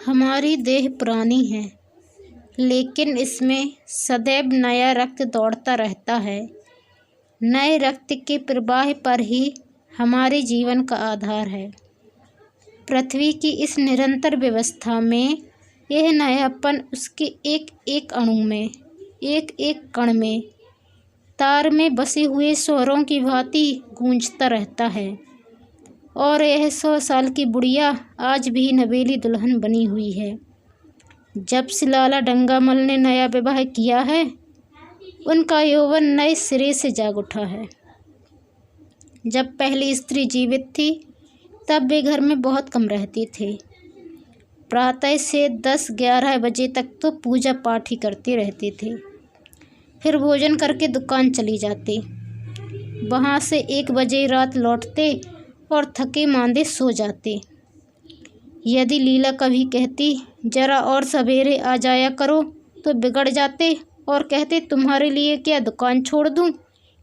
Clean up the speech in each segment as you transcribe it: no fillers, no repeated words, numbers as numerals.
हमारी देह पुरानी है, लेकिन इसमें सदैव नया रक्त दौड़ता रहता है। नए रक्त के प्रवाह पर ही हमारे जीवन का आधार है। पृथ्वी की इस निरंतर व्यवस्था में यह नयापन उसके एक एक अणु में, एक एक कण में, तार में बसे हुए स्वरों की भांति गूंजता रहता है। और यह 100 साल की बुढ़िया आज भी नवेली दुल्हन बनी हुई है। जब से लाला डंगामल ने नया विवाह किया है, उनका यौवन नए सिरे से जाग उठा है। जब पहली स्त्री जीवित थी, तब वे घर में बहुत कम रहते थे। प्रातः से 10-11 बजे तक तो पूजा पाठ ही करते रहते थे। फिर भोजन करके दुकान चले जाते। वहाँ से 1 बजे रात लौटते और थके मांदे सो जाते। यदि लीला कभी कहती, जरा और सवेरे आ जाया करो, तो बिगड़ जाते और कहते, तुम्हारे लिए क्या दुकान छोड़ दूं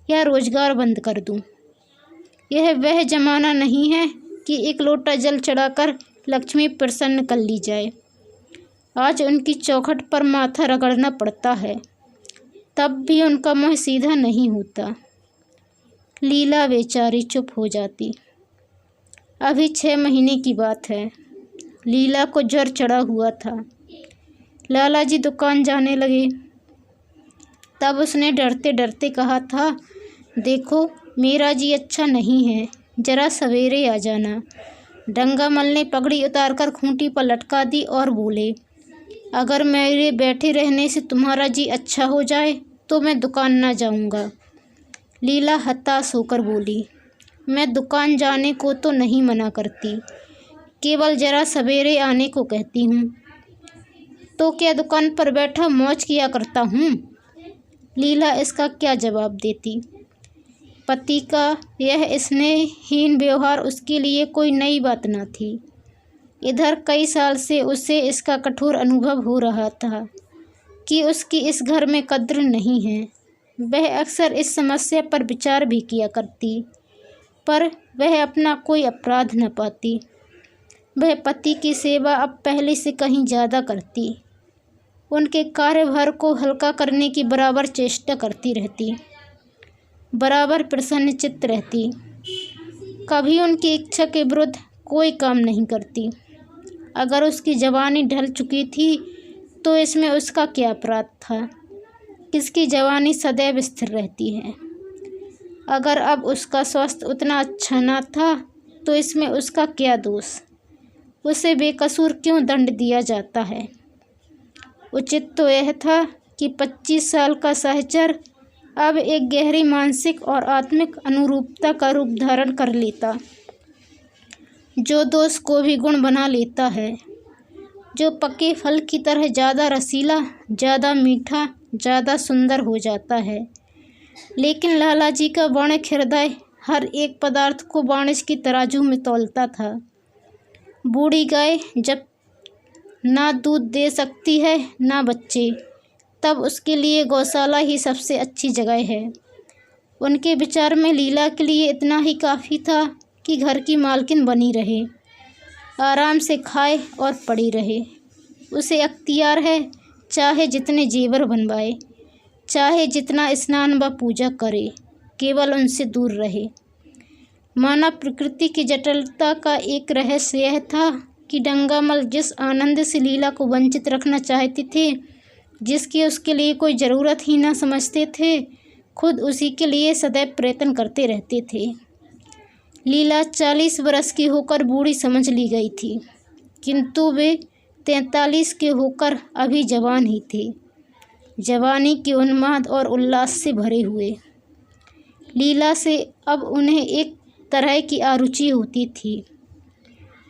या रोजगार बंद कर दूं। यह वह जमाना नहीं है कि एक लोटा जल चढ़ाकर लक्ष्मी प्रसन्न कर ली जाए। आज उनकी चौखट पर माथा रगड़ना पड़ता है, तब भी उनका मुँह सीधा नहीं होता। लीला बेचारी चुप हो जाती। अभी 6 महीने की बात है। लीला को ज्वर चढ़ा हुआ था। लाला जी दुकान जाने लगे। तब उसने डरते डरते कहा था, देखो मेरा जी अच्छा नहीं है, जरा सवेरे आ जाना। डंगामल ने पगड़ी उतारकर खूंटी पर लटका दी और बोले, अगर मेरे बैठे रहने से तुम्हारा जी अच्छा हो जाए तो मैं दुकान ना जाऊंगा। लीला हताश होकर बोली, मैं दुकान जाने को तो नहीं मना करती, केवल जरा सवेरे आने को कहती हूँ। तो क्या दुकान पर बैठा मौज किया करता हूँ? लीला इसका क्या जवाब देती? पति का यह स्नेहहीन व्यवहार उसके लिए कोई नई बात न थी। इधर कई साल से उसे इसका कठोर अनुभव हो रहा था कि उसकी इस घर में कद्र नहीं है। वह अक्सर इस समस्या पर विचार भी किया करती, पर वह अपना कोई अपराध न पाती। वह पति की सेवा अब पहले से कहीं ज़्यादा करती। उनके कार्यभार को हल्का करने की बराबर चेष्टा करती रहती, बराबर प्रसन्नचित्त रहती। कभी उनकी इच्छा के विरुद्ध कोई काम नहीं करती। अगर उसकी जवानी ढल चुकी थी तो इसमें उसका क्या अपराध था? किसकी जवानी सदैव स्थिर रहती है? अगर अब उसका स्वास्थ्य उतना अच्छा न था तो इसमें उसका क्या दोष? उसे बेकसूर क्यों दंड दिया जाता है? उचित तो यह था कि 25 साल का सहचर अब एक गहरी मानसिक और आत्मिक अनुरूपता का रूप धारण कर लेता, जो दोष को भी गुण बना लेता है, जो पके फल की तरह ज़्यादा रसीला, ज़्यादा मीठा, ज़्यादा सुंदर हो जाता है। लेकिन लाला जी का वाणिक हृदय हर एक पदार्थ को वाणिज्य की तराजू में तौलता था। बूढ़ी गाय जब ना दूध दे सकती है ना बच्चे, तब उसके लिए गौशाला ही सबसे अच्छी जगह है। उनके विचार में लीला के लिए इतना ही काफ़ी था कि घर की मालकिन बनी रहे, आराम से खाए और पड़ी रहे। उसे अख्तियार है, चाहे जितने जेवर बनवाए, चाहे जितना स्नान व पूजा करे, केवल उनसे दूर रहे। मानव प्रकृति की जटिलता का एक रहस्य यह था कि डंगामल जिस आनंद से लीला को वंचित रखना चाहते थे, जिसकी उसके लिए कोई ज़रूरत ही न समझते थे, खुद उसी के लिए सदैव प्रयत्न करते रहते थे। लीला 40 वर्ष की होकर बूढ़ी समझ ली गई थी, किंतु वे 43 के होकर अभी जवान ही थे, जवानी के उन्माद और उल्लास से भरे हुए। लीला से अब उन्हें एक तरह की आरुचि होती थी,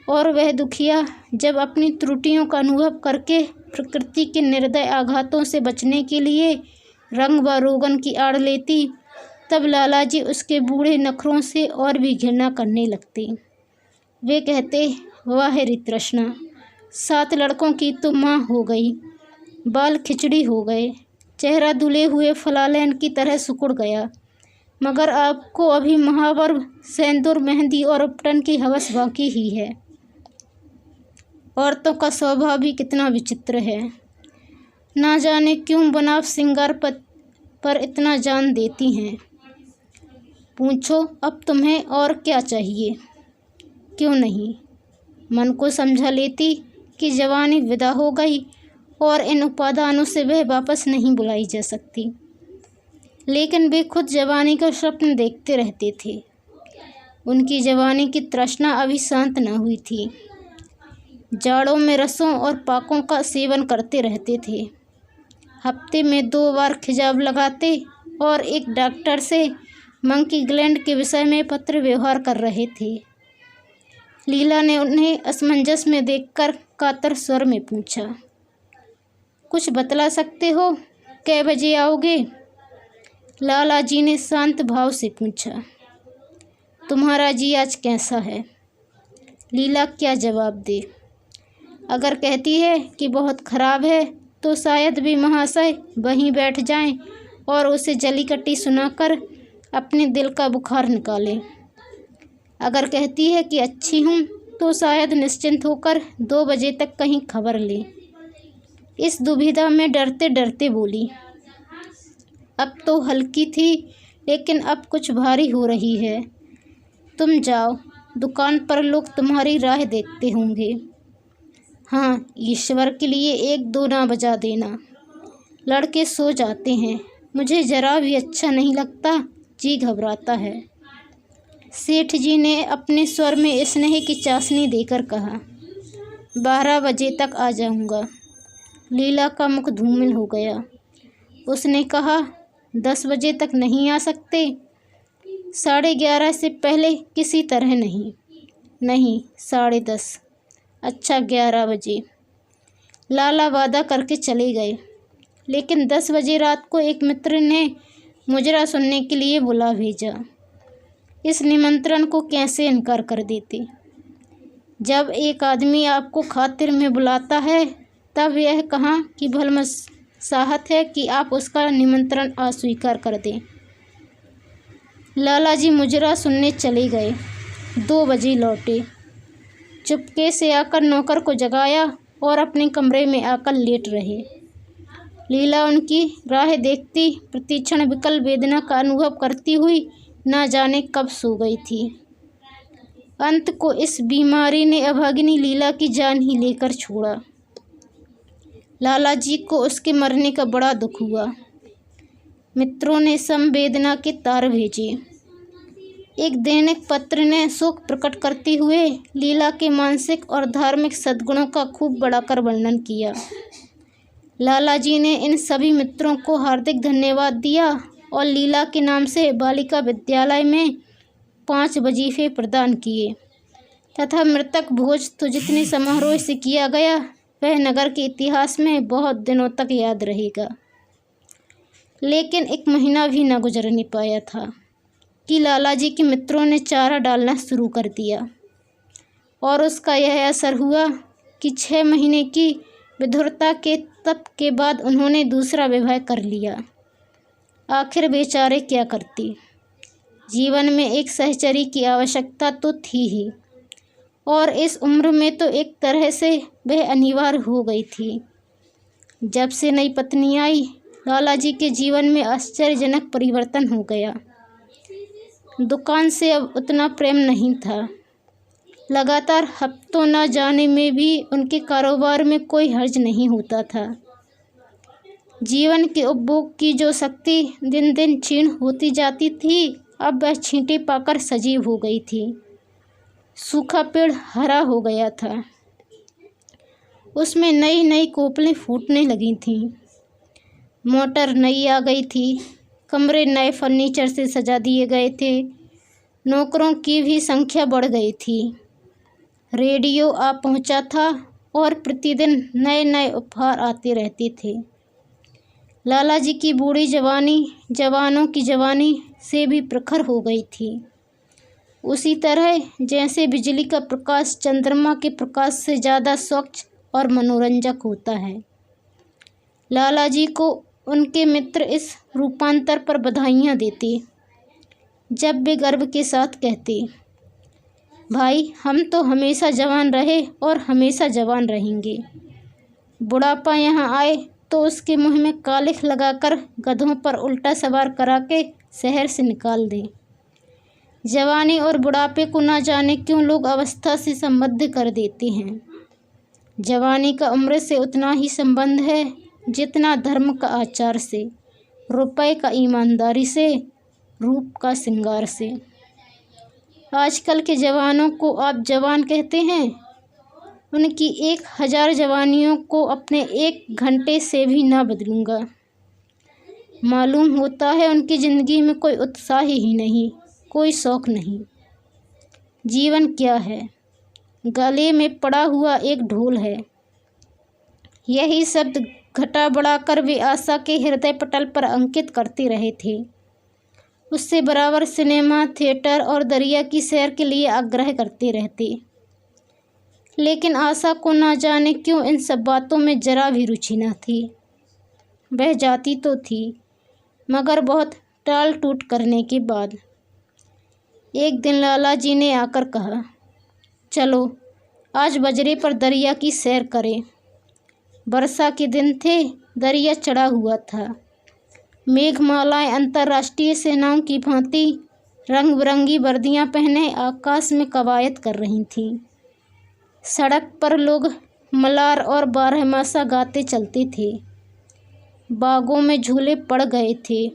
और वह दुखिया जब अपनी त्रुटियों का अनुभव करके प्रकृति के निर्दय आघातों से बचने के लिए रंग व रोगन की आड़ लेती, तब लाला जी उसके बूढ़े नखरों से और भी घृणा करने लगते। वे कहते, वाह रितृष्णा, 7 लड़कों की तो माँ हो गई, बाल खिचड़ी हो गए, चेहरा धुले हुए फलालेन की तरह सिकुड़ गया, मगर आपको अभी महावर, सेंदूर, मेहंदी और उपटन की हवस बाकी ही है। औरतों का स्वभाव भी कितना विचित्र है। ना जाने क्यों बनाव श्रृंगार पर इतना जान देती हैं। पूछो अब तुम्हें और क्या चाहिए? क्यों नहीं मन को समझा लेती कि जवानी विदा हो गई और इन उपादानों से वह वापस नहीं बुलाई जा सकती। लेकिन वे खुद जवानी का स्वप्न देखते रहते थे। उनकी जवानी की तृष्णा अभी शांत न हुई थी। जाड़ों में रसों और पाकों का सेवन करते रहते थे। हफ्ते में 2 बार खिजाब लगाते और एक डॉक्टर से मंकी ग्लैंड के विषय में पत्र व्यवहार कर रहे थे। लीला ने उन्हें असमंजस में देखकर कातर स्वर में पूछा, कुछ बतला सकते हो? कै बजे आओगे? लाला जी ने शांत भाव से पूछा। तुम्हारा जी आज कैसा है? लीला क्या जवाब दे? अगर कहती है कि बहुत खराब है तो शायद भी महाशय वहीं बैठ जाएं और उसे जलीकट्टी सुनाकर अपने दिल का बुखार निकालें। अगर कहती है कि अच्छी हूँ तो शायद निश्चिंत होकर 2 बजे तक कहीं खबर ले। इस दुविधा में डरते डरते बोली, अब तो हल्की थी लेकिन अब कुछ भारी हो रही है। तुम जाओ, दुकान पर लोग तुम्हारी राह देखते होंगे। हाँ, ईश्वर के लिए 1-2 ना बजा देना। लड़के सो जाते हैं, मुझे जरा भी अच्छा नहीं लगता, जी घबराता है। सेठ जी ने अपने स्वर में स्नेह की चाशनी देकर कहा। 12 बजे तक आ जाऊंगा। लीला का मुख धूमिल हो गया। उसने कहा, 10 बजे तक नहीं आ सकते? 11:30 से पहले किसी तरह नहीं। नहीं, 10:30। अच्छा, 11 बजे। लाला वादा करके चले गए। लेकिन 10 बजे रात को एक मित्र ने मुजरा सुनने के लिए बुला भेजा। इस निमंत्रण को कैसे इनकार कर देते? जब एक आदमी आपको खातिर में बुलाता है तब यह कहाँ कि भलमसाहत है कि आप उसका निमंत्रण अस्वीकार कर दें। लाला जी मुजरा सुनने चले गए। 2 बजे लौटे। चुपके से आकर नौकर को जगाया और अपने कमरे में आकर लेट रहे। लीला उनकी राह देखती प्रतिक्षण विकल वेदना का अनुभव करती हुई ना जाने कब सो गई थी। अंत को इस बीमारी ने अभागिनी लीला की जान ही लेकर छोड़ा। लाला जी को उसके मरने का बड़ा दुख हुआ। मित्रों ने संवेदना के तार भेजे। एक दैनिक पत्र ने शोक प्रकट करते हुए लीला के मानसिक और धार्मिक सद्गुणों का खूब बढ़ाकर वर्णन किया। लाला जी ने इन सभी मित्रों को हार्दिक धन्यवाद दिया और लीला के नाम से बालिका विद्यालय में 5 वजीफे प्रदान किए तथा मृतक भोज तो जितने समारोह से किया गया वह नगर के इतिहास में बहुत दिनों तक याद रहेगा। लेकिन 1 महीना भी न गुजरने पाया था कि लाला जी के मित्रों ने चारा डालना शुरू कर दिया और उसका यह असर हुआ कि 6 महीने की विधुरता के तप के बाद उन्होंने दूसरा विवाह कर लिया। आखिर बेचारे क्या करती? जीवन में एक सहचरी की आवश्यकता तो थी ही और इस उम्र में तो एक तरह से वह अनिवार्य हो गई थी। जब से नई पत्नी आई लाला जी के जीवन में आश्चर्यजनक परिवर्तन हो गया। दुकान से अब उतना प्रेम नहीं था। लगातार हफ्तों न जाने में भी उनके कारोबार में कोई हर्ज नहीं होता था। जीवन के उपभोग की जो शक्ति दिन दिन क्षीण होती जाती थी अब वह छींटे पाकर सजीव हो गई थी। सूखा पेड़ हरा हो गया था। उसमें नई नई कोपलें फूटने लगी थीं। मोटर नई आ गई थी। कमरे नए फर्नीचर से सजा दिए गए थे। नौकरों की भी संख्या बढ़ गई थी। रेडियो आ पहुंचा था और प्रतिदिन नए नए उपहार आते रहते थे। लाला जी की बूढ़ी जवानी जवानों की जवानी से भी प्रखर हो गई थी। उसी तरह जैसे बिजली का प्रकाश चंद्रमा के प्रकाश से ज़्यादा स्वच्छ और मनोरंजक होता है। लाला जी को उनके मित्र इस रूपांतर पर बधाइयाँ देते। जब वे गर्व के साथ कहते, भाई, हम तो हमेशा जवान रहे और हमेशा जवान रहेंगे। बुढ़ापा यहाँ आए तो उसके मुंह में कालिख लगाकर गधों पर उल्टा सवार करा के शहर से निकाल दें। जवानी और बुढ़ापे को ना जाने क्यों लोग अवस्था से संबद्ध कर देते हैं। जवानी का उम्र से उतना ही संबंध है जितना धर्म का आचार से, रुपए का ईमानदारी से, रूप का श्रृंगार से। आजकल के जवानों को आप जवान कहते हैं, उनकी 1000 जवानियों को अपने 1 घंटे से भी ना बदलूंगा। मालूम होता है उनकी ज़िंदगी में कोई उत्साह ही नहीं, कोई शौक़ नहीं। जीवन क्या है? गले में पड़ा हुआ एक ढोल है। यही शब्द घटा बढ़ाकर वे आशा के हृदय पटल पर अंकित करते रहे थे। उससे बराबर सिनेमा, थिएटर और दरिया की सैर के लिए आग्रह करते रहते। लेकिन आशा को ना जाने क्यों इन सब बातों में जरा भी रुचि न थी। वह जाती तो थी, मगर बहुत टाल टूट करने के बाद। एक दिन लाला जी ने आकर कहा, चलो आज बजरे पर दरिया की सैर करें। वर्षा के दिन थे, दरिया चढ़ा हुआ था। मेघमालाएं अंतर्राष्ट्रीय सेनाओं की भांति रंग बिरंगी वर्दियां पहने आकाश में कवायद कर रही थीं। सड़क पर लोग मलार और बारहमासा गाते चलते थे। बागों में झूले पड़ गए थे।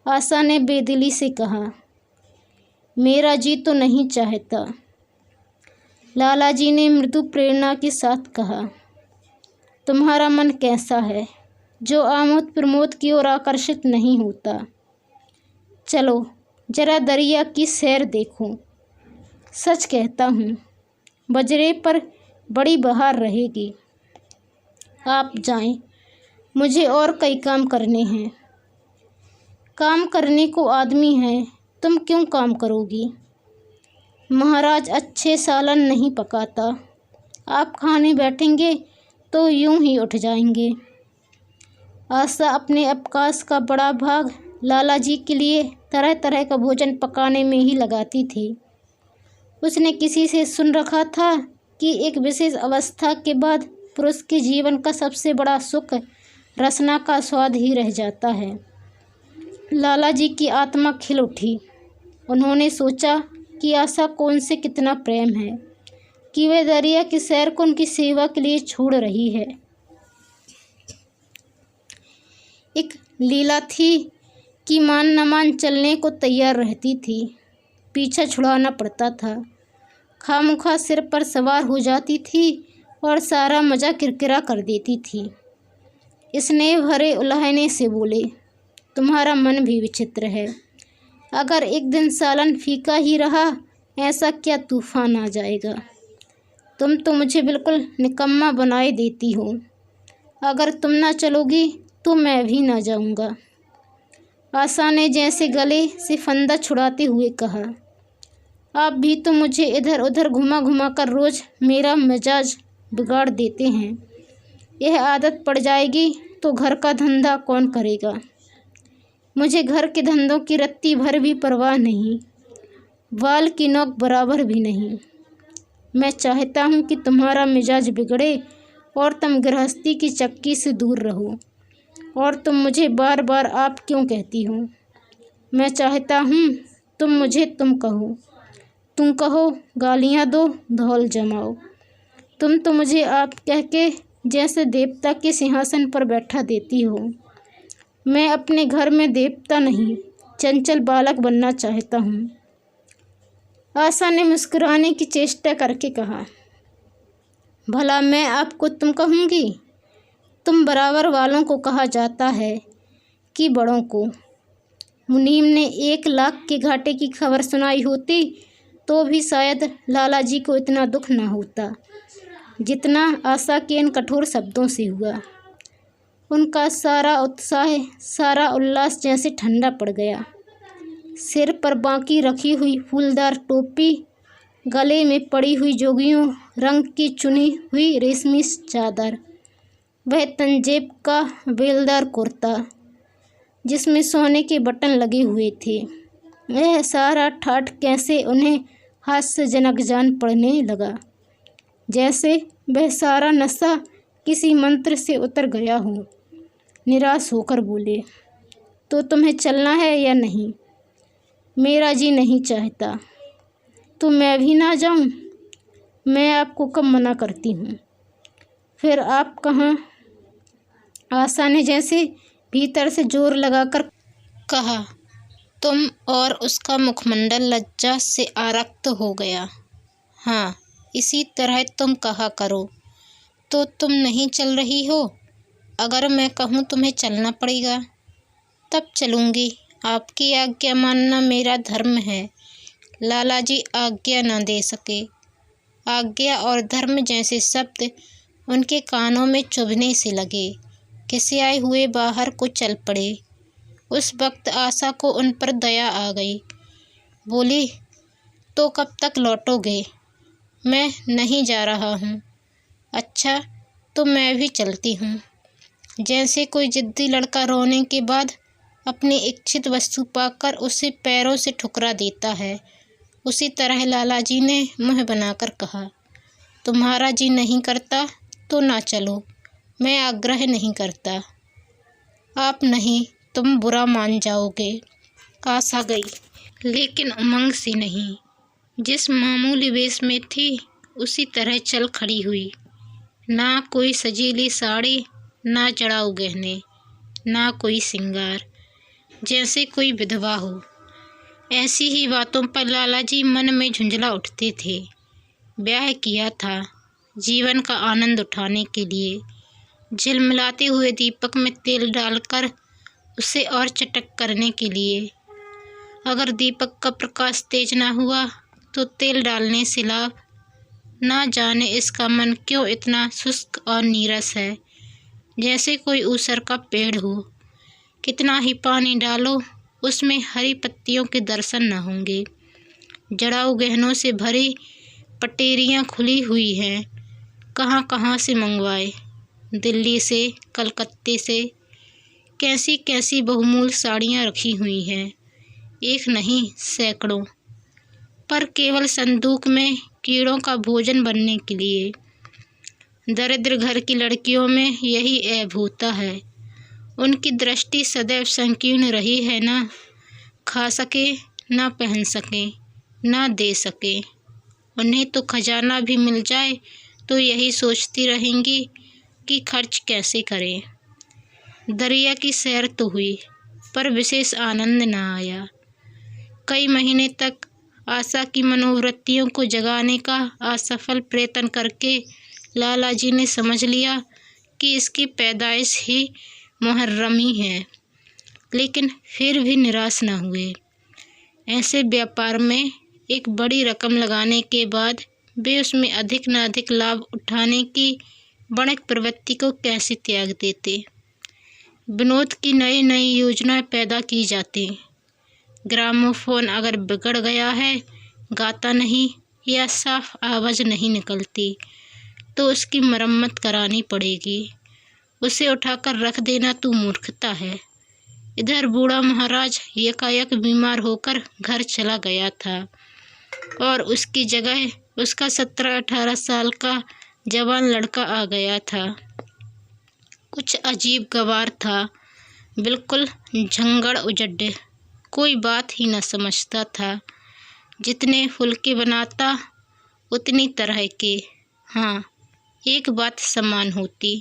आशा ने बेदिली से कहा, मेरा जी तो नहीं चाहता। लाला जी ने मृदु प्रेरणा के साथ कहा, तुम्हारा मन कैसा है जो आमोद प्रमोद की ओर आकर्षित नहीं होता? चलो जरा दरिया की सैर देखो। सच कहता हूँ, बजरे पर बड़ी बहार रहेगी। आप जाएं, मुझे और कई काम करने हैं। काम करने को आदमी है, तुम क्यों काम करोगी? महाराज अच्छे सालन नहीं पकाता। आप खाने बैठेंगे तो यूं ही उठ जाएंगे। आशा अपने अवकाश का बड़ा भाग लाला जी के लिए तरह तरह का भोजन पकाने में ही लगाती थी। उसने किसी से सुन रखा था कि एक विशेष अवस्था के बाद पुरुष के जीवन का सबसे बड़ा सुख रसना का स्वाद ही रह जाता है। लाला जी की आत्मा खिल उठी। उन्होंने सोचा कि आशा को उनसे कितना प्रेम है कि वह दरिया की सैर को उनकी सेवा के लिए छोड़ रही है। एक लीला थी कि मान न मान चलने को तैयार रहती थी। पीछा छुड़ाना पड़ता था। खामखा सिर पर सवार हो जाती थी और सारा मज़ा किरकिरा कर देती थी। स्नेह भरे उलाहने से बोले, तुम्हारा मन भी विचित्र है। अगर एक दिन सालन फीका ही रहा, ऐसा क्या तूफान आ जाएगा? तुम तो मुझे बिल्कुल निकम्मा बनाए देती हो। अगर तुम ना चलोगी तो मैं भी ना जाऊंगा। आशा ने जैसे गले से फंदा छुड़ाते हुए कहा, आप भी तो मुझे इधर उधर घुमा घुमा कर रोज़ मेरा मिजाज बिगाड़ देते हैं। यह आदत पड़ जाएगी तो घर का धंधा कौन करेगा? मुझे घर के धंधों की रत्ती भर भी परवाह नहीं, वाल की नोक बराबर भी नहीं। मैं चाहता हूँ कि तुम्हारा मिजाज बिगड़े और तुम गृहस्थी की चक्की से दूर रहो। और तुम मुझे बार बार आप क्यों कहती हो? मैं चाहता हूँ तुम मुझे तुम कहो। तुम कहो, गालियाँ दो, धौल जमाओ। तुम तो मुझे आप कह के जैसे देवता के सिंहासन पर बैठा देती हो। मैं अपने घर में देवता नहीं, चंचल बालक बनना चाहता हूँ। आशा ने मुस्कुराने की चेष्टा करके कहा, भला मैं आपको तुम कहूँगी? तुम बराबर वालों को कहा जाता है कि बड़ों को। मुनीम ने 1 लाख के घाटे की खबर सुनाई होती तो भी शायद लाला जी को इतना दुख न होता जितना आशा के इन कठोर शब्दों से हुआ। उनका सारा उत्साह, सारा उल्लास जैसे ठंडा पड़ गया। सिर पर बांकी रखी हुई फूलदार टोपी, गले में पड़ी हुई जोगियों रंग की चुनी हुई रेशमी चादर, वह तंजेब का बेलदार कुर्ता जिसमें सोने के बटन लगे हुए थे, वह सारा ठाठ कैसे उन्हें हास्यजनक जान पड़ने लगा, जैसे वह सारा नशा किसी मंत्र से उतर गया हो। निराश होकर बोले, तो तुम्हें चलना है या नहीं? मेरा जी नहीं चाहता। तो मैं भी ना जाऊं? मैं आपको कब मना करती हूँ। फिर आप कहाँ? आशा ने जैसे भीतर से जोर लगाकर कहा। तुम और उसका मुखमंडल लज्जा से आरक्त हो गया। हाँ, इसी तरह तुम कहा करो। तो तुम नहीं चल रही हो? अगर मैं कहूँ तुम्हें चलना पड़ेगा, तब चलूँगी। आपकी आज्ञा मानना मेरा धर्म है। लालाजी आज्ञा न दे सके। आज्ञा और धर्म जैसे शब्द उनके कानों में चुभने से लगे। खिसियाए हुए बाहर को चल पड़े। उस वक्त आशा को उन पर दया आ गई। बोली, तो कब तक लौटोगे? मैं नहीं जा रहा हूँ। अच्छा, तो मैं भी चलती हूँ। जैसे कोई जिद्दी लड़का रोने के बाद अपनी इच्छित वस्तु पाकर उसे पैरों से ठुकरा देता है, उसी तरह लालाजी ने मुँह बनाकर कहा, तुम्हारा जी नहीं करता तो ना चलो। मैं आग्रह नहीं करता। आप नहीं, तुम बुरा मान जाओगे। आशा गई, लेकिन उमंग से नहीं। जिस मामूली वेश में थी उसी तरह चल खड़ी हुई। ना कोई सजीली साड़ी, ना जड़ाऊ गहने, ना कोई श्रृंगार, जैसे कोई विधवा हो। ऐसी ही बातों पर लालाजी मन में झुंझला उठते थे। ब्याह किया था जीवन का आनंद उठाने के लिए, झिलमिलाते हुए दीपक में तेल डालकर उसे और चटक करने के लिए। अगर दीपक का प्रकाश तेज ना हुआ तो तेल डालने से लाभ। ना जाने इसका मन क्यों इतना शुष्क और नीरस है, जैसे कोई ऊसर का पेड़ हो। कितना ही पानी डालो उसमें हरी पत्तियों के दर्शन न होंगे। जड़ाऊ गहनों से भरी पटेरियां खुली हुई हैं। कहाँ कहाँ से मंगवाए, दिल्ली से, कलकत्ते से। कैसी कैसी बहुमूल्य साड़ियाँ रखी हुई हैं, एक नहीं सैकड़ों, पर केवल संदूक में कीड़ों का भोजन बनने के लिए। दरिद्र घर की लड़कियों में यही ऐब होता है। उनकी दृष्टि सदैव संकीर्ण रही है। ना खा सके, ना पहन सके, ना दे सके। उन्हें तो खजाना भी मिल जाए तो यही सोचती रहेंगी कि खर्च कैसे करें। दरिया की सैर तो हुई, पर विशेष आनंद न आया। कई महीने तक आशा की मनोवृत्तियों को जगाने का असफल प्रयत्न करके लालाजी ने समझ लिया कि इसकी पैदाइश ही मुहर्रमी है, लेकिन फिर भी निराश न हुए। ऐसे व्यापार में एक बड़ी रकम लगाने के बाद वे उसमें अधिक न अधिक लाभ उठाने की बड़क प्रवृत्ति को कैसे त्याग देते। विनोद की नई नई योजनाएं पैदा की जाती। ग्रामोफोन अगर बिगड़ गया है, गाता नहीं या साफ आवाज़ नहीं निकलती, तो उसकी मरम्मत करानी पड़ेगी। उसे उठाकर रख देना तो मूर्खता है। इधर बूढ़ा महाराज यकायक बीमार होकर घर चला गया था और उसकी जगह उसका 17-18 साल का जवान लड़का आ गया था। कुछ अजीब गवार था, बिल्कुल झंगड़ उजड्ड, कोई बात ही न समझता था। जितने फुलके बनाता उतनी तरह के। हाँ, एक बात समान होती,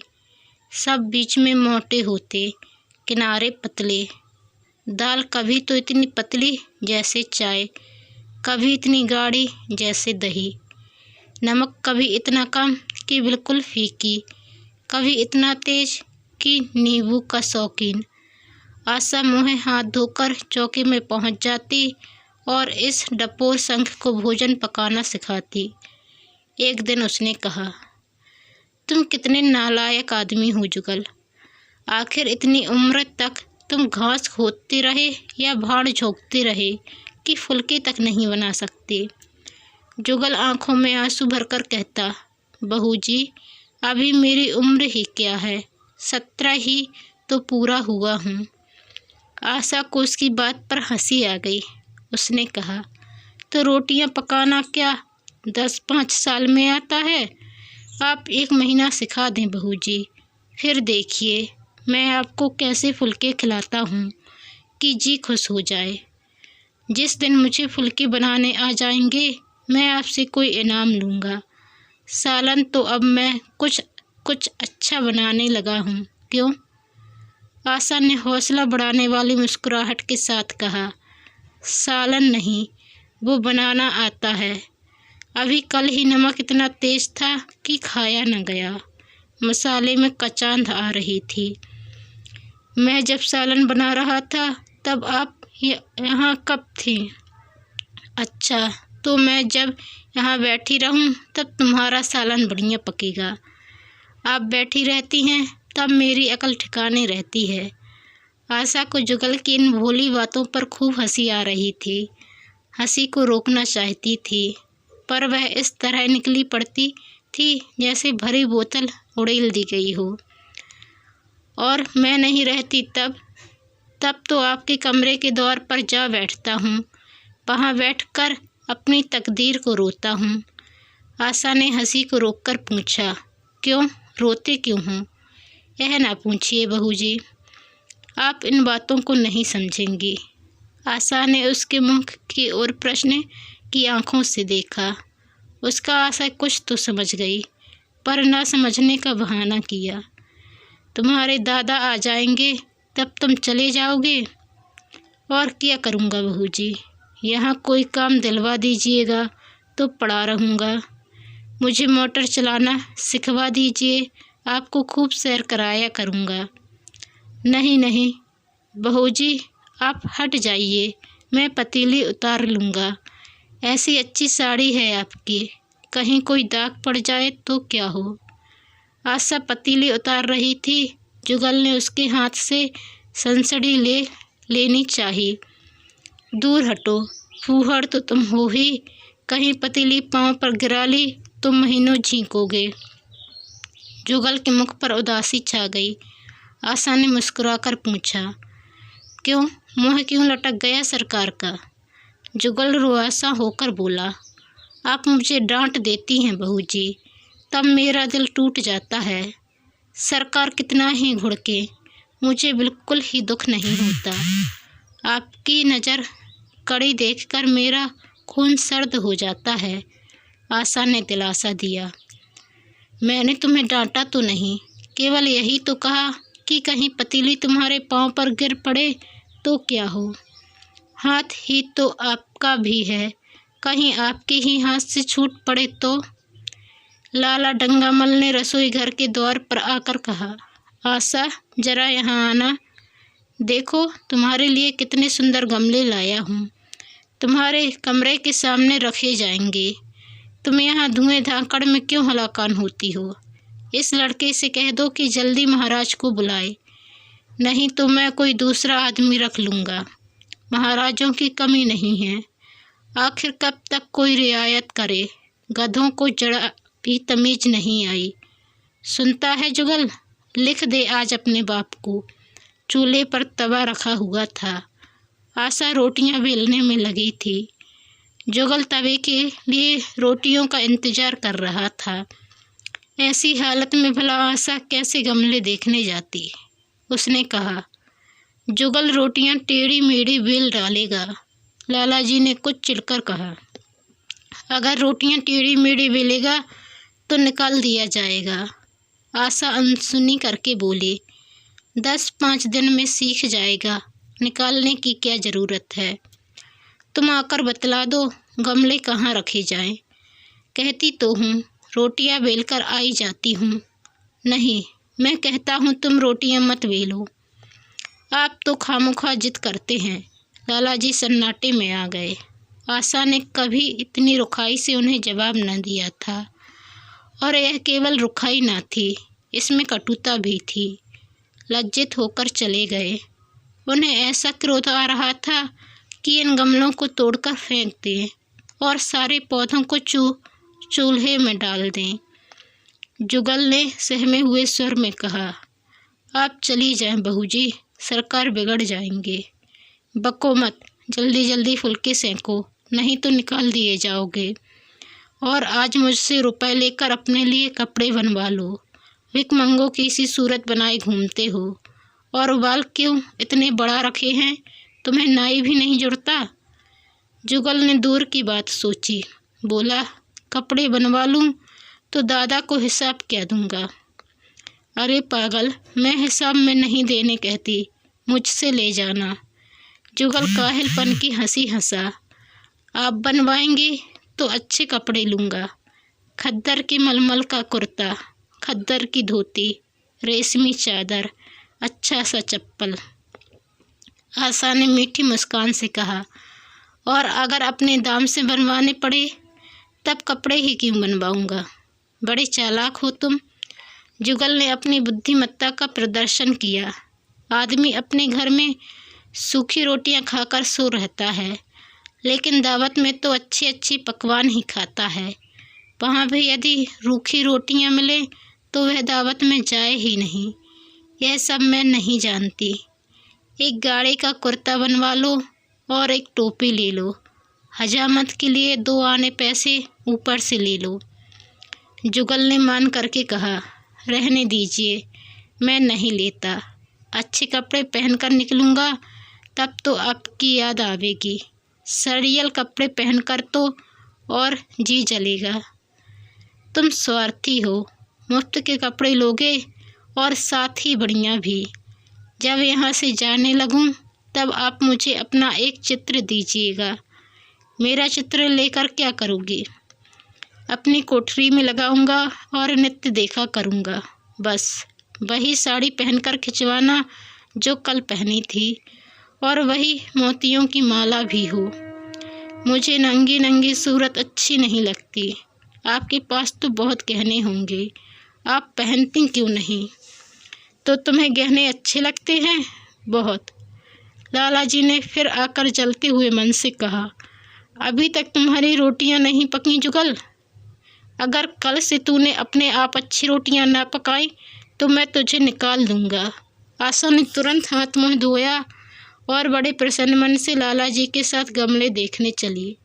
सब बीच में मोटे होते, किनारे पतले। दाल कभी तो इतनी पतली जैसे चाय, कभी इतनी गाढ़ी जैसे दही। नमक कभी इतना कम कि बिल्कुल फीकी, कभी इतना तेज कि नींबू का शौकीन। आशा मुँह हाथ धोकर चौके में पहुंच जाती और इस डपोर संख को भोजन पकाना सिखाती। एक दिन उसने कहा, तुम कितने नालायक आदमी हो जुगल। आखिर इतनी उम्र तक तुम घास खोदते रहे या भाड़ झोंकते रहे कि फुलके तक नहीं बना सकते। जुगल आंखों में आंसू भरकर कहता, बहू जी, अभी मेरी उम्र ही क्या है, 17 ही तो पूरा हुआ हूँ। आशा को उसकी बात पर हंसी आ गई। उसने कहा, तो रोटियां पकाना क्या 10-5 साल में आता है? आप 1 महीना सिखा दें बहू जी, फिर देखिए मैं आपको कैसे फुलके खिलाता हूँ कि जी खुश हो जाए। जिस दिन मुझे फुलके बनाने आ जाएंगे मैं आपसे कोई इनाम लूँगा। सालन तो अब मैं कुछ अच्छा बनाने लगा हूँ। क्यों? आशा ने हौसला बढ़ाने वाली मुस्कुराहट के साथ कहा। सालन नहीं, वो बनाना आता है। अभी कल ही नमक इतना तेज था कि खाया न गया। मसाले में कचांध आ रही थी। मैं जब सालन बना रहा था तब आप यहाँ कब थी? अच्छा, तो मैं जब यहाँ बैठी रहूँ तब तुम्हारा सालन बढ़िया पकेगा। आप बैठी रहती हैं तब मेरी अकल ठिकाने रहती है। आशा को जुगल की इन भोली बातों पर खूब हंसी आ रही थी। हंसी को रोकना चाहती थी पर वह इस तरह निकली पड़ती थी जैसे भरी बोतल उड़ेल दी गई हो। और मैं नहीं रहती तब तो आपके कमरे के द्वार पर जा बैठता हूँ। वहाँ बैठकर अपनी तकदीर को रोता हूँ। आशा ने हंसी को रोककर पूछा, क्यों रोते क्यों हूँ? यह ना पूछिए बहू जी, आप इन बातों को नहीं समझेंगी। आशा ने उसके मुंह की ओर प्रश्न की आंखों से देखा। उसका आशा कुछ तो समझ गई पर ना समझने का बहाना किया। तुम्हारे दादा आ जाएंगे तब तुम चले जाओगे? और क्या करूँगा बहू जी, यहाँ कोई काम दिलवा दीजिएगा तो पड़ा रहूँगा। मुझे मोटर चलाना सिखवा दीजिए, आपको खूब सैर कराया करूँगा। नहीं नहीं बहू जी, आप हट जाइए, मैं पतीली उतार लूँगा। ऐसी अच्छी साड़ी है आपकी, कहीं कोई दाग पड़ जाए तो क्या हो। आशा पतीली उतार रही थी। जुगल ने उसके हाथ से संसड़ी लेनी चाहिए। दूर हटो, फूहड़ तो तुम हो ही, कहीं पतीली पाँव पर गिरा ली तो महीनों झींकोगे। जुगल के मुख पर उदासी छा गई। आशा ने मुस्कुराकर पूछा, क्यों मुँह क्यों लटक गया सरकार का? जुगल रुआसा होकर बोला, आप मुझे डांट देती हैं बहू जी, तब मेरा दिल टूट जाता है। सरकार कितना ही घुड़के, मुझे बिल्कुल ही दुख नहीं होता। आपकी नज़र कड़ी देखकर मेरा खून सर्द हो जाता है। आशा ने दिलासा दिया। मैंने तुम्हें डांटा तो नहीं, केवल यही तो कहा कि कहीं पतीली तुम्हारे पाँव पर गिर पड़े तो क्या हो। हाथ ही तो आपका भी है, कहीं आपके ही हाथ से छूट पड़े तो। लाला डंगामल ने रसोई घर के द्वार पर आकर कहा, आशा जरा यहाँ आना। देखो तुम्हारे लिए कितने सुंदर गमले लाया हूँ, तुम्हारे कमरे के सामने रखे जाएंगे। तुम यहाँ धुएं धाकड़ में क्यों हलाकान होती हो? इस लड़के से कह दो कि जल्दी महाराज को बुलाए, नहीं तो मैं कोई दूसरा आदमी रख लूँगा। महाराजों की कमी नहीं है, आखिर कब तक कोई रियायत करे। गधों को जरा भी तमीज नहीं आई। सुनता है जुगल, लिख दे आज अपने बाप को। चूल्हे पर तवा रखा हुआ था। आशा रोटियां बेलने में लगी थी। जुगल तवे के लिए रोटियों का इंतजार कर रहा था। ऐसी हालत में भला आशा कैसे गमले देखने जाती? उसने कहा, जुगल रोटियां टेढ़ी मेढ़ी बेल डालेगा। लाला जी ने कुछ चिढ़कर कहा, अगर रोटियां टेढ़ी मेढ़ी बेलेगा तो निकाल दिया जाएगा। आशा अनसुनी करके बोली, 10-5 दिन में सीख जाएगा, निकालने की क्या ज़रूरत है। तुम आकर बतला दो गमले कहाँ रखे जाएं। कहती तो हूँ रोटियां बेलकर आई जाती हूँ। नहीं, मैं कहता हूँ तुम रोटियां मत बेलो। आप तो खामोखा जिद करते हैं। लाला जी सन्नाटे में आ गए। आशा ने कभी इतनी रुखाई से उन्हें जवाब न दिया था, और यह केवल रुखाई न थी, इसमें कटुता भी थी। लज्जित होकर चले गए। उन्हें ऐसा क्रोध आ रहा था कि इन गमलों को तोड़कर फेंक दें और सारे पौधों को चूल्हे में डाल दें। जुगल ने सहमे हुए स्वर में कहा, आप चली जाएं बहू जी, सरकार बिगड़ जाएंगे। बको मत, जल्दी जल्दी फुलके सेंको, नहीं तो निकाल दिए जाओगे। और आज मुझसे रुपए लेकर अपने लिए कपड़े बनवा लो। भिखमंगों की सी सूरत बनाए घूमते हो। और बाल क्यों इतने बड़ा रखे हैं? तुम्हें नाई भी नहीं जुड़ता? जुगल ने दूर की बात सोची। बोला, कपड़े बनवा लूँ तो दादा को हिसाब क्या दूंगा? अरे पागल, मैं हिसाब में नहीं देने कहती, मुझसे ले जाना। जुगल काहिलपन की हंसी हंसा। आप बनवाएंगे तो अच्छे कपड़े लूँगा। खद्दर के मलमल का कुर्ता, खद्दर की धोती, रेशमी चादर, अच्छा सा चप्पल। आशा ने मीठी मुस्कान से कहा, और अगर अपने दाम से बनवाने पड़े तब कपड़े ही क्यों बनवाऊंगा? बड़े चालाक हो तुम। जुगल ने अपनी बुद्धिमत्ता का प्रदर्शन किया। आदमी अपने घर में सूखी रोटियां खाकर सो रहता है, लेकिन दावत में तो अच्छी अच्छी पकवान ही खाता है। वहाँ भी यदि रूखी रोटियां मिले तो वह दावत में जाए ही नहीं। यह सब मैं नहीं जानती। एक गाड़ी का कुर्ता बनवा लो और एक टोपी ले लो। हजामत के लिए 2 आने पैसे ऊपर से ले लो। जुगल ने मान करके कहा, रहने दीजिए, मैं नहीं लेता। अच्छे कपड़े पहनकर निकलूँगा तब तो आपकी याद आवेगी। सड़ियल कपड़े पहनकर तो और जी जलेगा। तुम स्वार्थी हो, मुफ्त के कपड़े लोगे और साथ ही बढ़िया भी। जब यहाँ से जाने लगूँ तब आप मुझे अपना एक चित्र दीजिएगा। मेरा चित्र लेकर क्या करोगे? अपनी कोठरी में लगाऊंगा और नित्य देखा करूंगा। बस वही साड़ी पहनकर खिंचवाना जो कल पहनी थी, और वही मोतियों की माला भी हो। मुझे नंगी नंगी सूरत अच्छी नहीं लगती। आपके पास तो बहुत गहने होंगे, आप पहनती क्यों नहीं? तो तुम्हें गहने अच्छे लगते हैं? बहुत। लाला जी ने फिर आकर जलते हुए मन से कहा, अभी तक तुम्हारी रोटियां नहीं पकी जुगल। अगर कल से तूने अपने आप अच्छी रोटियां ना पकाई तो मैं तुझे निकाल दूंगा। आशा ने तुरंत हाथ मुँह धोया और बड़े प्रसन्न मन से लाला जी के साथ गमले देखने चली।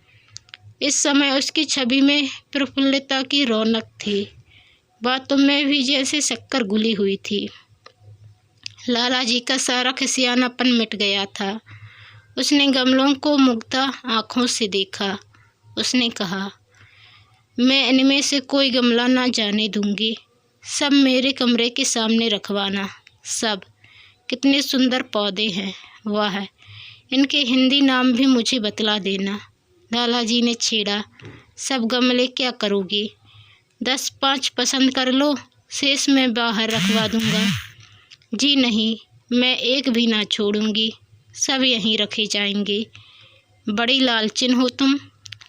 इस समय उसकी छवि में प्रफुल्लता की रौनक थी। बातों में भी जैसे शक्कर घुली हुई थी। लाला जी का सारा खिसियानापन मिट गया था। उसने गमलों को मुग्धा आँखों से देखा। उसने कहा, मैं इनमें से कोई गमला ना जाने दूंगी। सब मेरे कमरे के सामने रखवाना। सब। कितने सुंदर पौधे हैं, वाह! इनके हिंदी नाम भी मुझे बतला देना। लाला जी ने छेड़ा, सब गमले क्या करोगी? 10-5 पसंद कर लो, शेष मैं बाहर रखवा दूंगा। जी नहीं, मैं एक भी ना छोड़ूंगी, सब यहीं रखे जाएंगे। बड़ी लालचिन हो तुम।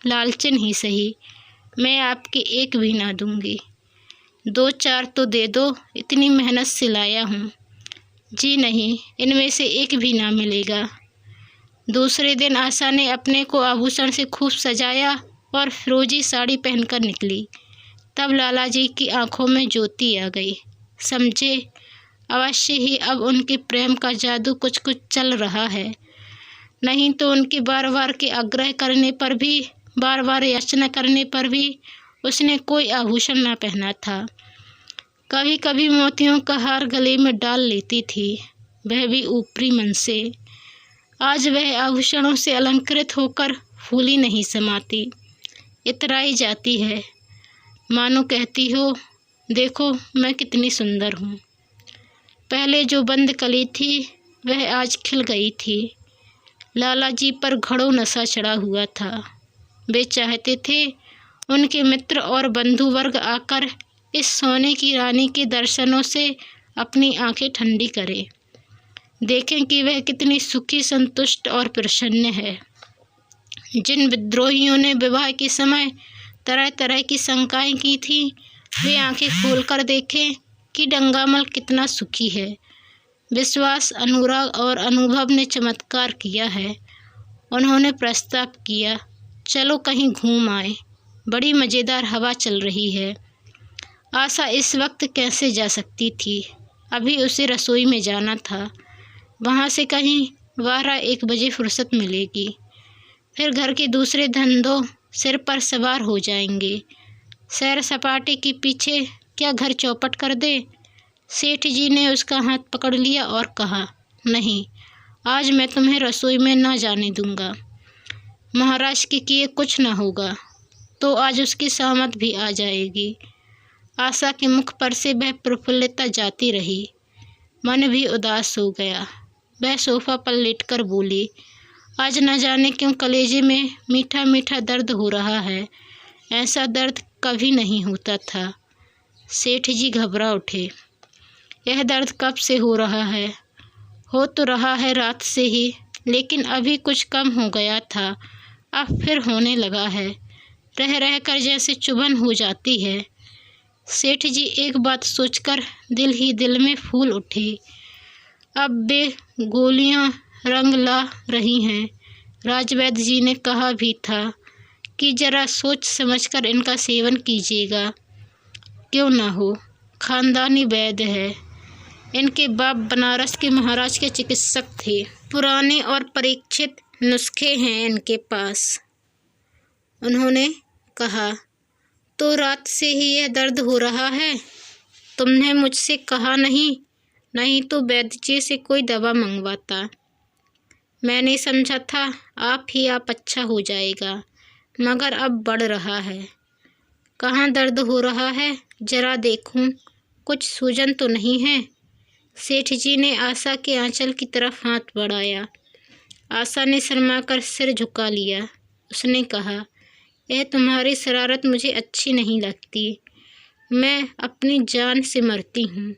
लालचिन ही सही, मैं आपके एक भी ना दूंगी। 2-4 तो दे दो, इतनी मेहनत से लाया हूँ। जी नहीं, इनमें से एक भी ना मिलेगा। दूसरे दिन आशा ने अपने को आभूषण से खूब सजाया और फिरोजी साड़ी पहनकर निकली। तब लाला जी की आंखों में ज्योति आ गई। समझे, अवश्य ही अब उनके प्रेम का जादू कुछ कुछ चल रहा है। नहीं तो उनके बार बार के आग्रह करने पर भी, बार बार याचना करने पर भी उसने कोई आभूषण न पहना था। कभी कभी मोतियों का हार गले में डाल लेती थी, वह भी ऊपरी मन से। आज वह आभूषणों से अलंकृत होकर फूली नहीं समाती, इतराई जाती है। मानो कहती हो, देखो मैं कितनी सुंदर हूँ। पहले जो बंद कली थी वह आज खिल गई थी। लाला जी पर घड़ों नशा चढ़ा हुआ था। वे चाहते थे उनके मित्र और बंधु वर्ग आकर इस सोने की रानी के दर्शनों से अपनी आंखें ठंडी करें, देखें कि वह कितनी सुखी, संतुष्ट और प्रसन्न है। जिन विद्रोहियों ने विवाह के समय तरह तरह की शंकाएं की थी, वे आंखें खोलकर देखें कि डंगामल कितना सुखी है। विश्वास, अनुराग और अनुभव ने चमत्कार किया है। उन्होंने प्रस्ताव किया, चलो कहीं घूम आए, बड़ी मज़ेदार हवा चल रही है। आशा इस वक्त कैसे जा सकती थी? अभी उसे रसोई में जाना था। वहाँ से कहीं 12-1 बजे फुर्सत मिलेगी। फिर घर के दूसरे धंधों सिर पर सवार हो जाएंगे। सैर सपाटे के पीछे क्या घर चौपट कर दे। सेठ जी ने उसका हाथ पकड़ लिया और कहा, नहीं, आज मैं तुम्हें रसोई में न जाने दूंगा। महाराज के किए कुछ न होगा तो आज उसकी सहमत भी आ जाएगी। आशा के मुख पर से वह प्रफुल्लता जाती रही। मन भी उदास हो गया। वह सोफा पर लेटकर बोली, आज न जाने क्यों कलेजे में मीठा मीठा दर्द हो रहा है। ऐसा दर्द कभी नहीं होता था। सेठ जी घबरा उठे। यह दर्द कब से हो रहा है? हो तो रहा है रात से ही, लेकिन अभी कुछ कम हो गया था, अब फिर होने लगा है। रह रह कर जैसे चुभन हो जाती है। सेठ जी एक बात सोचकर दिल ही दिल में फूल उठे। अब वे गोलियां रंग ला रही हैं। राजवैद्य जी ने कहा भी था कि जरा सोच समझकर इनका सेवन कीजिएगा। क्यों ना हो, खानदानी वैद्य है। इनके बाप बनारस के महाराज के चिकित्सक थे। पुराने और परीक्षित नुस्खे हैं इनके पास। उन्होंने कहा, तो रात से ही यह दर्द हो रहा है? तुमने मुझसे कहा नहीं तो वैद्य जी से कोई दवा मंगवाता। मैंने समझा था आप अच्छा हो जाएगा, मगर अब बढ़ रहा है। कहाँ दर्द हो रहा है, जरा देखूं, कुछ सूजन तो नहीं है? सेठ जी ने आशा के आंचल की तरफ हाथ बढ़ाया। आशा ने शर्माकर सिर झुका लिया। उसने कहा, यह तुम्हारी शरारत मुझे अच्छी नहीं लगती। मैं अपनी जान से मरती हूँ।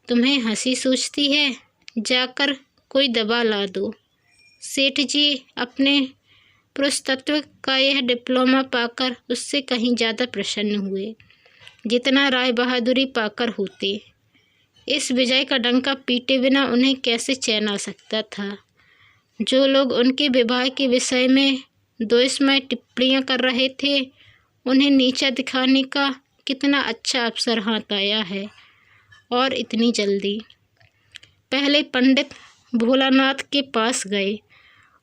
तुम्हें हंसी सूझती है? जाकर कोई दवा ला दो। सेठ जी अपने पुरुषतत्व का यह डिप्लोमा पाकर उससे कहीं ज़्यादा प्रसन्न हुए, जितना राय बहादुरी पाकर होते। इस विजय का डंका पीटे बिना उन्हें कैसे चैन आ सकता था। जो लोग उनके विवाह के विषय में द्वेषमय टिप्पणियाँ कर रहे थे, उन्हें नीचा दिखाने का कितना अच्छा अवसर हाथ आया है, और इतनी जल्दी। पहले पंडित भोलानाथ के पास गए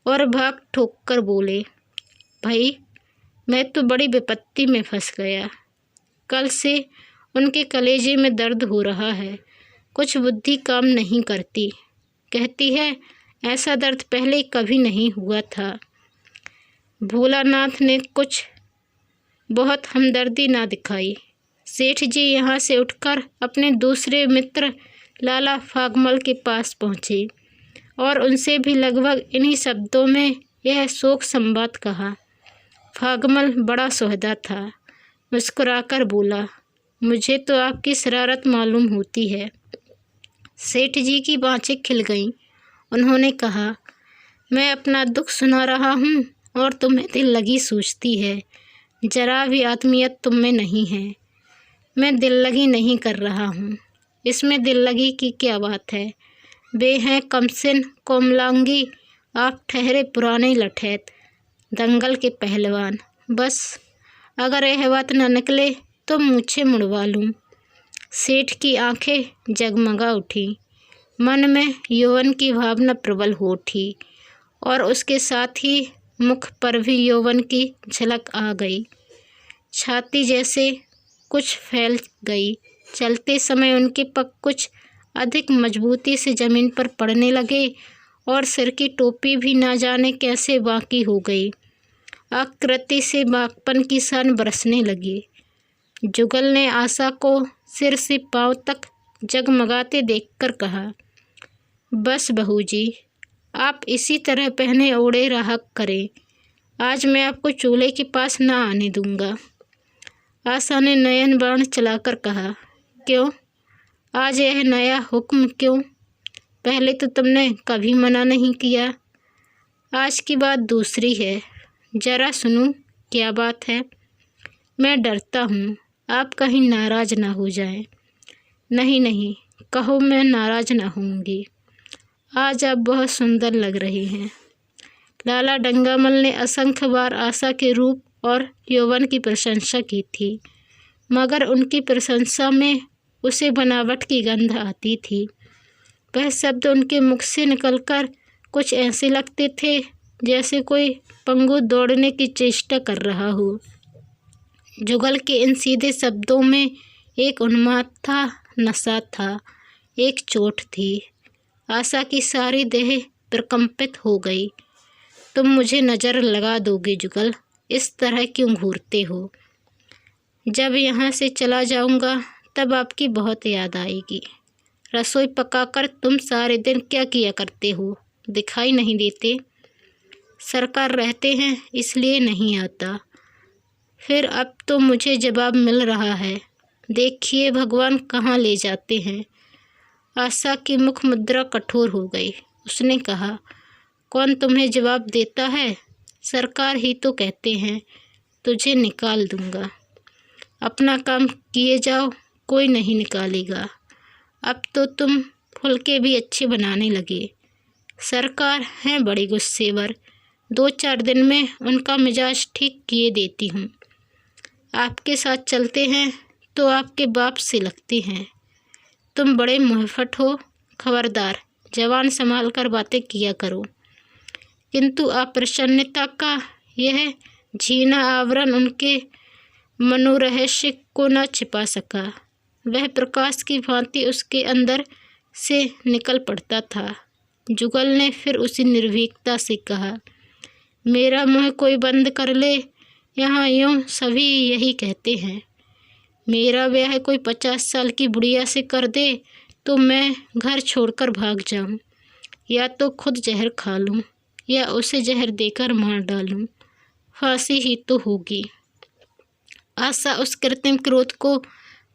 और भाग ठोक कर बोले, भाई, मैं तो बड़ी विपत्ति में फंस गया। कल से उनके कलेजे में दर्द हो रहा है। कुछ बुद्धि काम नहीं करती। कहती है ऐसा दर्द पहले कभी नहीं हुआ था। भोलानाथ ने कुछ बहुत हमदर्दी ना दिखाई। सेठ जी यहाँ से उठकर अपने दूसरे मित्र लाला फागमल के पास पहुँचे और उनसे भी लगभग इन्हीं शब्दों में यह शोक संवाद कहा। फागमल बड़ा सुहदा था। मुस्कुराकर बोला, मुझे तो आपकी शरारत मालूम होती है। सेठ जी की बाँचें खिल गईं। उन्होंने कहा, मैं अपना दुख सुना रहा हूँ और तुम्हें दिल लगी सूझती है। जरा भी आत्मीयत तुम में नहीं है। मैं दिल लगी नहीं कर रहा हूँ। इसमें दिल लगी की क्या बात है? वे हैं कमसिन कोमलांगी, आप ठहरे पुराने लठैत, दंगल के पहलवान। बस अगर यह बात न निकले तो मूछें मुड़वा लूँ। सेठ की आंखें जगमगा उठी। मन में यौवन की भावना प्रबल हो उठी और उसके साथ ही मुख पर भी यौवन की झलक आ गई। छाती जैसे कुछ फैल गई। चलते समय उनके पग कुछ अधिक मजबूती से ज़मीन पर पड़ने लगे और सिर की टोपी भी ना जाने कैसे बाँकी हो गई। आकृति से बागपन की सन बरसने लगी। जुगल ने आशा को सिर से पांव तक जगमगाते देखकर कहा, बस बहू जी, आप इसी तरह पहने ओढ़े रहा करें। आज मैं आपको चूल्हे के पास ना आने दूंगा। आशा ने नयन बाण चलाकर कहा, क्यों? आज यह नया हुक्म क्यों? पहले तो तुमने कभी मना नहीं किया। आज की बात दूसरी है। जरा सुनूं, क्या बात है? मैं डरता हूँ आप कहीं नाराज़ ना हो जाएं। नहीं, कहो, मैं नाराज़ ना होंगी। आज आप बहुत सुंदर लग रही हैं। लाला डंगामल ने असंख्य बार आशा के रूप और यौवन की प्रशंसा की थी, मगर उनकी प्रशंसा में उसे बनावट की गंध आती थी। वह शब्द उनके मुख से निकलकर कुछ ऐसे लगते थे जैसे कोई पंगु दौड़ने की चेष्टा कर रहा हो। जुगल के इन सीधे शब्दों में एक उन्माद था, नशा था, एक चोट थी। आशा की सारी देह प्रकंपित हो गई। तुम मुझे नज़र लगा दोगे जुगल? इस तरह क्यों घूरते हो? जब यहाँ से चला जाऊँगा तब आपकी बहुत याद आएगी। रसोई पकाकर तुम सारे दिन क्या किया करते हो? दिखाई नहीं देते? सरकार रहते हैं इसलिए नहीं आता। फिर अब तो मुझे जवाब मिल रहा है। देखिए भगवान कहाँ ले जाते हैं। आशा की मुख मुद्रा कठोर हो गई। उसने कहा, कौन तुम्हें जवाब देता है? सरकार ही तो कहते हैं तुझे निकाल दूंगा। अपना काम किए जाओ, कोई नहीं निकालेगा। अब तो तुम फुलके भी अच्छे बनाने लगे। सरकार हैं बड़ी गुस्सेवर। 2-4 दिन में उनका मिजाज ठीक किए देती हूँ। आपके साथ चलते हैं तो आपके बाप से लगते हैं। तुम बड़े मुहफ़्फ़ट हो। खबरदार, जवान संभाल कर बातें किया करो। किंतु अप्रसन्नता का यह झीना आवरण उनके मनोरहस्य को न छिपा सका। वह प्रकाश की भांति उसके अंदर से निकल पड़ता था। जुगल ने फिर उसी निर्भीकता से कहा, मेरा मुँह कोई बंद कर ले, यहाँ यूँ सभी यही कहते हैं। मेरा ब्याह कोई 50 साल की बुढ़िया से कर दे तो मैं घर छोड़कर भाग जाऊँ, या तो खुद जहर खा लूँ या उसे जहर देकर मार डालूँ। फांसी ही तो होगी। आशा उस कृत्रिम क्रोध को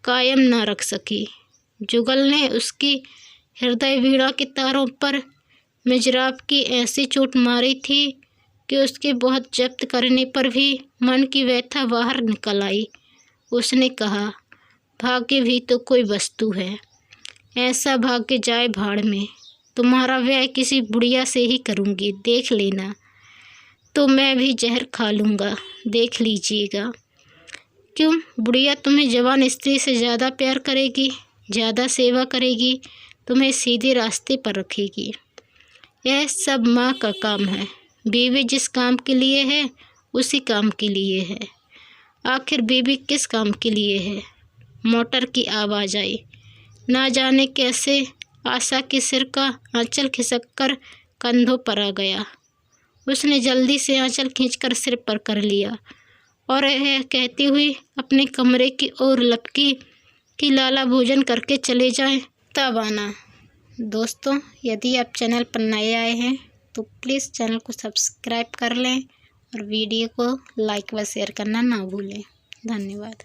कायम न रख सकी। जुगल ने उसकी हृदय वीणा के तारों पर मिजराब की ऐसी चोट मारी थी कि उसके बहुत जब्त करने पर भी मन की व्यथा बाहर निकल आई। उसने कहा, भाग्य भी तो कोई वस्तु है। ऐसा भाग्य जाए भाड़ में। तुम्हारा ब्याह किसी बुढ़िया से ही करूँगी, देख लेना। तो मैं भी जहर खा लूँगा, देख लीजिएगा। क्यों? बुढ़िया तुम्हें जवान स्त्री से ज़्यादा प्यार करेगी, ज़्यादा सेवा करेगी, तुम्हें सीधे रास्ते पर रखेगी। यह सब माँ का काम है। बीवी जिस काम के लिए है उसी काम के लिए है। आखिर बीवी किस काम के लिए है? मोटर की आवाज़ आई। ना जाने कैसे आशा के सिर का आंचल खिसक कंधों पर आ गया। उसने जल्दी से आंचल खींचकर सिर पर कर लिया और यह कहती हुई अपने कमरे की ओर लपकी कि लाला भोजन करके चले जाएं, तब आना। दोस्तों, यदि आप चैनल पर नए आए हैं तो प्लीज़ चैनल को सब्सक्राइब कर लें और वीडियो को लाइक व शेयर करना ना भूलें। धन्यवाद।